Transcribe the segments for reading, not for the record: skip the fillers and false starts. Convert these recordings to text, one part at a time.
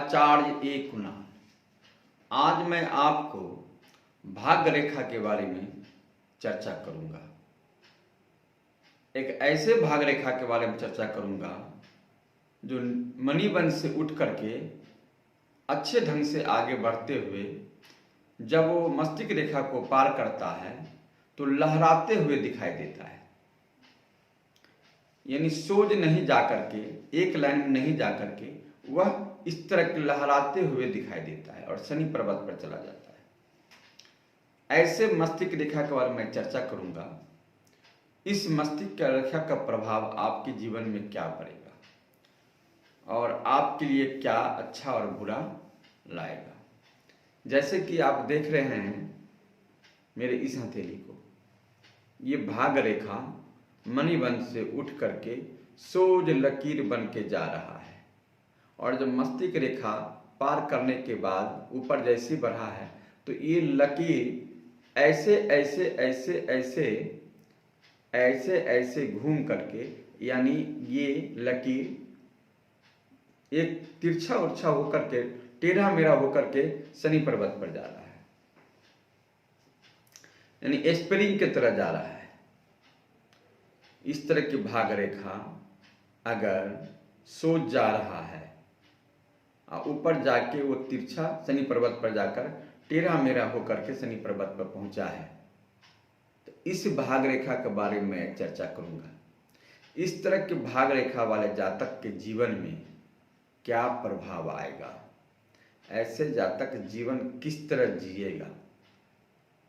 शुक्राचार्य एक गुना। आज मैं आपको भाग्य रेखा के बारे में चर्चा करूंगा। एक ऐसे भाग्य रेखा के बारे में चर्चा करूंगा जो मणिबंध से उठ करके अच्छे ढंग से आगे बढ़ते हुए जब वो मस्तिष्क रेखा को पार करता है तो लहराते हुए दिखाई देता है। यानी सोज नहीं जाकर के, एक लाइन में नहीं जाकर के वह इस तरह के लहराते हुए दिखाई देता है और शनि पर्वत पर चला जाता है। ऐसे मस्तिष्क रेखा के बारे में मैं चर्चा करूंगा। इस मस्तिष्क रेखा का प्रभाव आपके जीवन में क्या पड़ेगा और आपके लिए क्या अच्छा और बुरा लाएगा। जैसे कि आप देख रहे हैं मेरे इस हथेली को, ये भाग्य रेखा मणिबंध से उठ करके सोज लकीर बन के जा रहा है और जब मस्तिष्क रेखा पार करने के बाद ऊपर जैसे बढ़ा है तो ये लकीर ऐसे ऐसे ऐसे ऐसे ऐसे ऐसे घूम करके, यानी ये लकीर एक तिरछा उर्छा होकर के टेढ़ा मेढ़ा होकर के शनि पर्वत पर जा रहा है, यानी स्प्रिंग की तरह जा रहा है। इस तरह की भाग्य रेखा अगर सोच जा रहा है और ऊपर जाके वो तिरछा शनि पर्वत पर जाकर टेढ़ा मेढ़ा होकर के शनि पर्वत पर पहुंचा है, तो इस भाग्य रेखा के बारे में मैं चर्चा करूंगा। इस तरह के भाग्य रेखा वाले जातक के जीवन में क्या प्रभाव आएगा, ऐसे जातक जीवन किस तरह जिएगा,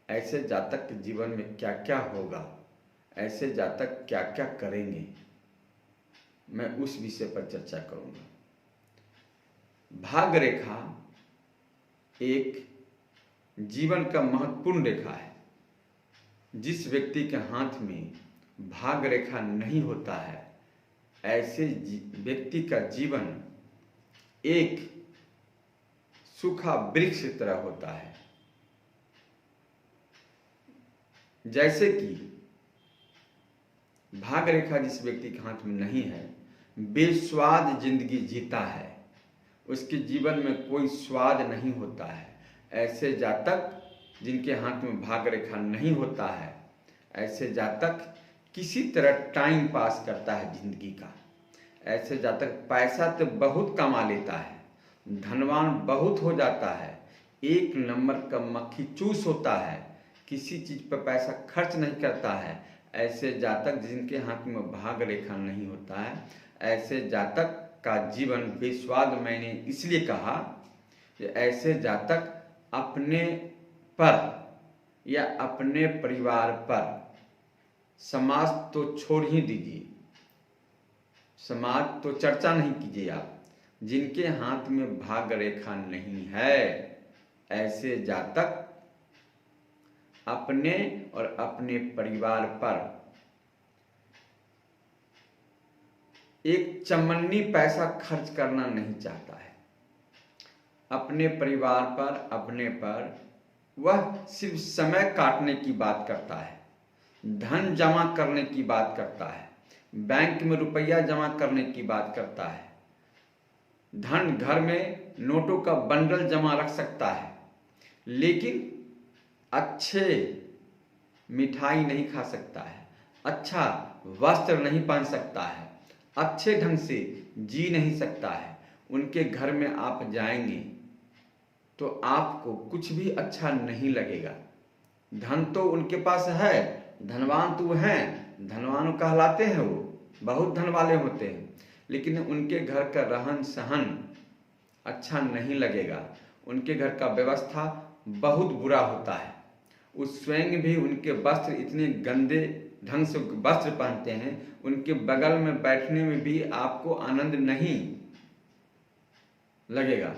ऐसे जातक के जीवन में क्या क्या होगा, ऐसे जातक क्या क्या करेंगे, मैं उस विषय पर चर्चा करूंगा। भाग्य रेखा एक जीवन का महत्वपूर्ण रेखा है। जिस व्यक्ति के हाथ में भाग्य रेखा नहीं होता है, ऐसे व्यक्ति का जीवन एक सूखा वृक्ष की तरह होता है। जैसे कि भाग्य रेखा जिस व्यक्ति के हाथ में नहीं है, बेस्वाद जिंदगी जीता है, उसके जीवन में कोई स्वाद नहीं होता है। ऐसे जातक जिनके हाथ में भाग्य रेखा नहीं होता है, ऐसे जातक किसी तरह टाइम पास करता है जिंदगी का। ऐसे जातक पैसा तो बहुत कमा लेता है, धनवान बहुत हो जाता है, एक नंबर का मक्खी चूस होता है, किसी चीज पर पैसा खर्च नहीं करता है। ऐसे जातक जिनके हाथ में भाग्य रेखा नहीं होता है, ऐसे जातक का जीवन बेस्वाद मैंने इसलिए कहा कि ऐसे जातक अपने पर या अपने परिवार पर, समाज तो छोड़ ही दीजिए, समाज तो चर्चा नहीं कीजिए आप, जिनके हाथ में भाग्य रेखा नहीं है, ऐसे जातक अपने और अपने परिवार पर एक चमन्नी पैसा खर्च करना नहीं चाहता है। अपने परिवार पर, अपने पर वह सिर्फ समय काटने की बात करता है, धन जमा करने की बात करता है, बैंक में रुपया जमा करने की बात करता है, धन घर में नोटों का बंडल जमा रख सकता है, लेकिन अच्छे मिठाई नहीं खा सकता है, अच्छा वस्त्र नहीं पहन सकता है, अच्छे ढंग से जी नहीं सकता है। उनके घर में आप जाएंगे तो आपको कुछ भी अच्छा नहीं लगेगा। धन तो उनके पास है, धनवान तो हैं, धनवान कहलाते हैं, वो बहुत धन वाले होते हैं, लेकिन उनके घर का रहन सहन अच्छा नहीं लगेगा। उनके घर का व्यवस्था बहुत बुरा होता है। उस स्वयं भी उनके वस्त्र इतने गंदे ढंग से वस्त्र पहनते हैं, उनके बगल में बैठने में भी आपको आनंद नहीं लगेगा,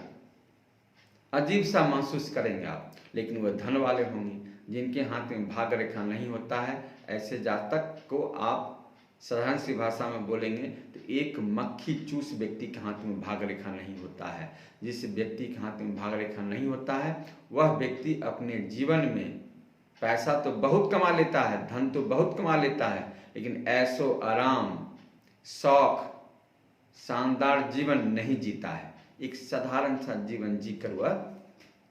अजीब सा महसूस करेंगे आप। लेकिन वह धन वाले होंगे, जिनके हाथ में भाग्य रेखा नहीं होता है, ऐसे जातक को आप साधारण सी भाषा में बोलेंगे तो एक मक्खी चूस व्यक्ति के हाथ में भाग्य रेखा नहीं होता है। जिस व्यक्ति के हाथ में भाग्य रेखा नहीं होता है, वह व्यक्ति अपने जीवन में पैसा तो बहुत कमा लेता है, धन तो बहुत कमा लेता है, लेकिन ऐशो आराम, शौक, शानदार जीवन नहीं जीता है। एक साधारण सा जीवन जीकर वह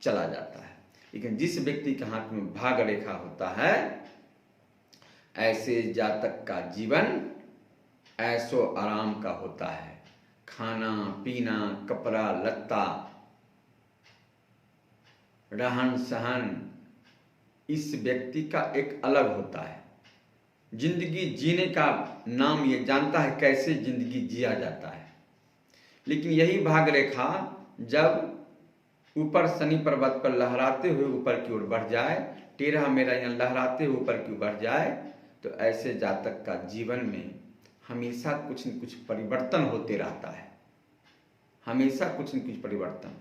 चला जाता है। लेकिन जिस व्यक्ति के हाथ में भाग रेखा होता है, ऐसे जातक का जीवन ऐशो आराम का होता है। खाना पीना, कपड़ा लत्ता, रहन सहन इस व्यक्ति का एक अलग होता है। जिंदगी जीने का नाम ये जानता है कैसे जिंदगी जिया जाता है। लेकिन यही भाग रेखा जब ऊपर शनि पर्वत पर लहराते हुए ऊपर की ओर बढ़ जाए, टेढ़ा मेढ़ा यहाँ लहराते हुए ऊपर की ओर बढ़ जाए, तो ऐसे जातक का जीवन में हमेशा कुछ न कुछ परिवर्तन होते रहता है। हमेशा कुछ न कुछ परिवर्तन,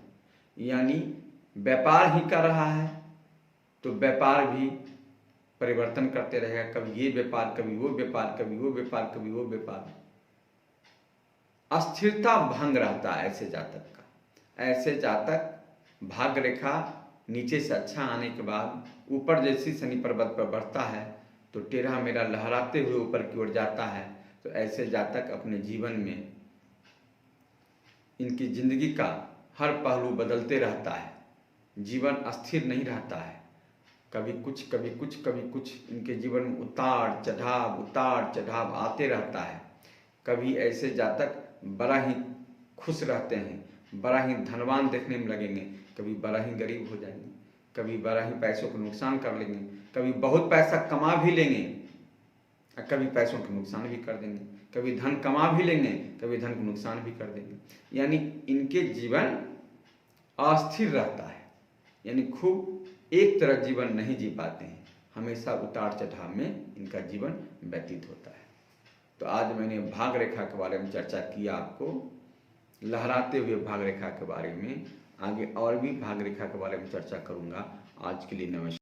यानी व्यापार ही कर रहा है तो व्यापार भी परिवर्तन करते रहेगा। कभी ये व्यापार, कभी वो व्यापार, कभी वो व्यापार, कभी वो व्यापार। अस्थिरता भंग रहता है ऐसे जातक का। ऐसे जातक भाग्य रेखा नीचे से अच्छा आने के बाद ऊपर जैसी शनि पर्वत पर बढ़ता है तो टेढ़ा मेढ़ा लहराते हुए ऊपर की ओर जाता है। तो ऐसे जातक अपने जीवन में इनकी जिंदगी का हर पहलू बदलते रहता है। जीवन अस्थिर नहीं रहता है। कभी कुछ कभी कुछ कभी कुछ इनके जीवन में उतार चढ़ाव आते रहता है। कभी ऐसे जातक बड़ा ही खुश रहते हैं, बड़ा ही धनवान देखने में लगेंगे, कभी बड़ा ही गरीब हो जाएंगे, कभी बड़ा ही पैसों को नुकसान कर लेंगे, कभी बहुत पैसा कमा भी लेंगे और कभी पैसों को नुकसान भी कर देंगे, कभी धन कमा भी लेंगे, कभी धन को नुकसान भी कर देंगे। यानी इनके जीवन अस्थिर रहता है, यानी खूब एक तरह जीवन नहीं जी पाते हैं। हमेशा उतार चढ़ाव में इनका जीवन व्यतीत होता है। तो आज मैंने भाग रेखा के बारे में चर्चा किया, आपको लहराते हुए भाग रेखा के बारे में। आगे और भी भाग रेखा के बारे में चर्चा करूंगा। आज के लिए नमस्कार।